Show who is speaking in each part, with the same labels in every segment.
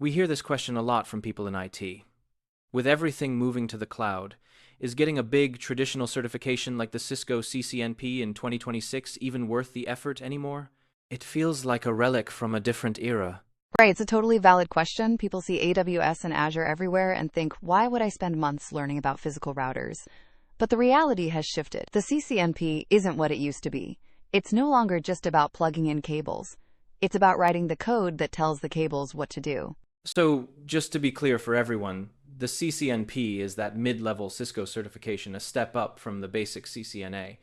Speaker 1: We hear this question a lot from people in IT. With everything moving to the cloud, is getting a big traditional certification like the Cisco CCNP in 2026 even worth the effort anymore? It feels like a relic from a different era.
Speaker 2: Right, it's a totally valid question. People see AWS and Azure everywhere and think, why would I spend months learning about physical routers? But the reality has shifted. The CCNP isn't what it used to be. It's no longer just about plugging in cables. It's about writing the code that tells the cables what to do.
Speaker 1: So, just to be clear for everyone, the CCNP is that mid-level Cisco certification, a step up from the basic CCNA.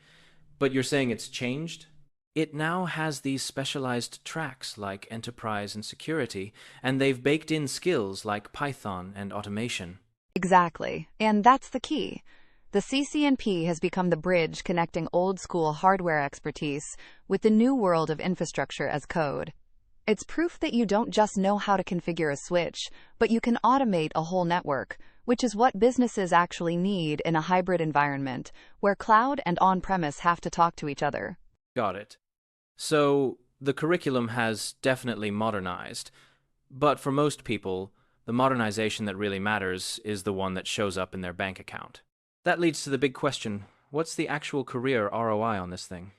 Speaker 1: But you're saying it's changed? It now has these specialized tracks like enterprise and security, and they've baked in skills like Python and automation.
Speaker 2: Exactly. And that's the key. The CCNP has become the bridge connecting old-school hardware expertise with the new world of infrastructure as code. It's proof that you don't just know how to configure a switch, but you can automate a whole network, which is what businesses actually need in a hybrid environment, where cloud and on-premise have to talk to each other.
Speaker 1: Got it. So, the curriculum has definitely modernized, but for most people, the modernization that really matters is the one that shows up in their bank account. That leads to the big question, what's the actual career ROI on this thing?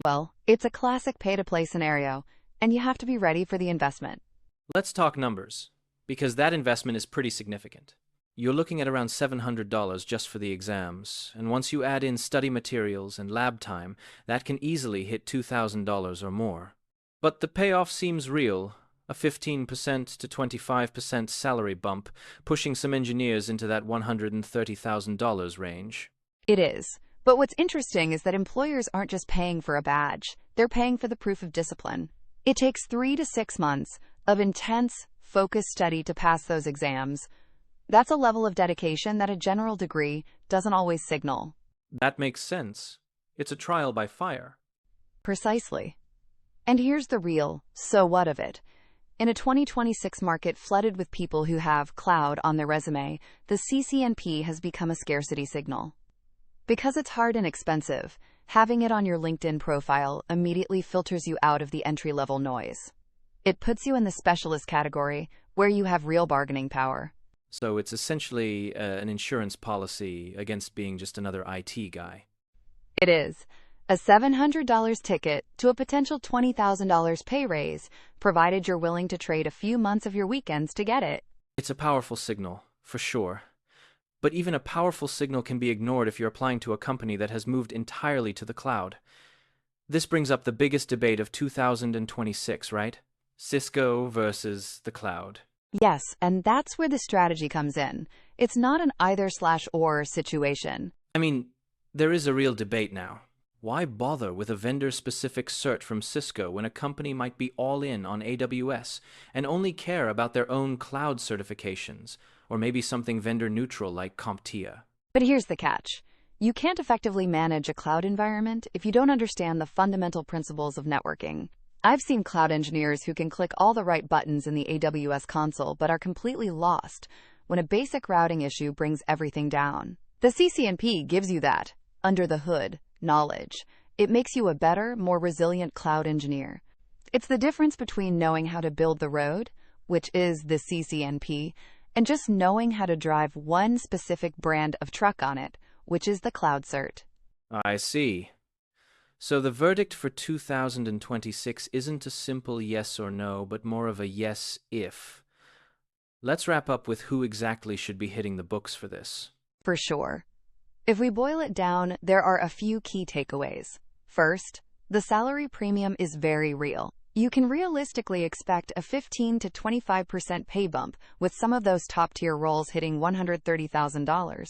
Speaker 2: Well, it's a classic pay-to-play scenario, and you have to be ready for the investment.
Speaker 1: Let's talk numbers, because that investment is pretty significant. You're looking at around $700 just for the exams, and once you add in study materials and lab time, that can easily hit $2,000 or more. But the payoff seems real, a 15% to 25% salary bump, pushing some engineers into that $130,000 range.
Speaker 2: It is. But what's interesting is that employers aren't just paying for a badge, they're paying for the proof of discipline. It takes 3 to 6 months of intense, focused study to pass those exams. That's a level of dedication that a general degree doesn't always signal.
Speaker 1: That makes sense. It's a trial by fire.
Speaker 2: Precisely. And here's the real so what of it. In a 2026 market flooded with people who have cloud on their resume, the CCNP has become a scarcity signal. Because it's hard and expensive, having it on your LinkedIn profile immediately filters you out of the entry-level noise. It puts you in the specialist category, where you have real bargaining power.
Speaker 1: So it's essentially an insurance policy against being just another IT guy.
Speaker 2: It is. A $700 ticket to a potential $20,000 pay raise, provided you're willing to trade a few months of your weekends to get it.
Speaker 1: It's a powerful signal, for sure. But even a powerful signal can be ignored if you're applying to a company that has moved entirely to the cloud. This brings up the biggest debate of 2026, right? Cisco versus the cloud.
Speaker 2: Yes, and that's where the strategy comes in. It's not an either/or situation.
Speaker 1: I mean, there is a real debate now. Why bother with a vendor-specific cert from Cisco when a company might be all in on AWS and only care about their own cloud certifications, or maybe something vendor-neutral like CompTIA?
Speaker 2: But here's the catch. You can't effectively manage a cloud environment if you don't understand the fundamental principles of networking. I've seen cloud engineers who can click all the right buttons in the AWS console but are completely lost when a basic routing issue brings everything down. The CCNP gives you that, under the hood, knowledge. It makes you a better, more resilient cloud engineer. It's the difference between knowing how to build the road, which is the CCNP, and just knowing how to drive one specific brand of truck on it, which is the cloud cert.
Speaker 1: I see. So the verdict for 2026 isn't a simple yes or no, but more of a yes if. Let's wrap up with who exactly should be hitting the books for this.
Speaker 2: For sure. If we boil it down, there are a few key takeaways. First, the salary premium is very real. You can realistically expect a 15 to 25% pay bump, with some of those top-tier roles hitting $130,000.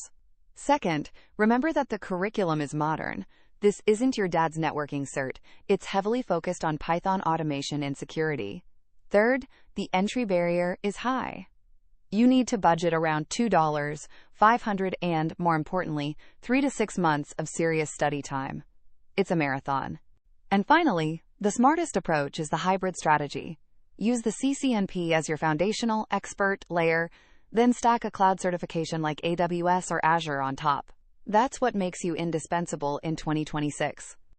Speaker 2: Second, remember that the curriculum is modern. This isn't your dad's networking cert. It's heavily focused on Python automation and security. Third, the entry barrier is high. You need to budget around $2, $500, and, more importantly, 3 to 6 months of serious study time. It's a marathon. And finally, the smartest approach is the hybrid strategy. Use the CCNP as your foundational expert layer, then stack a cloud certification like AWS or Azure on top. That's what makes you indispensable in 2026.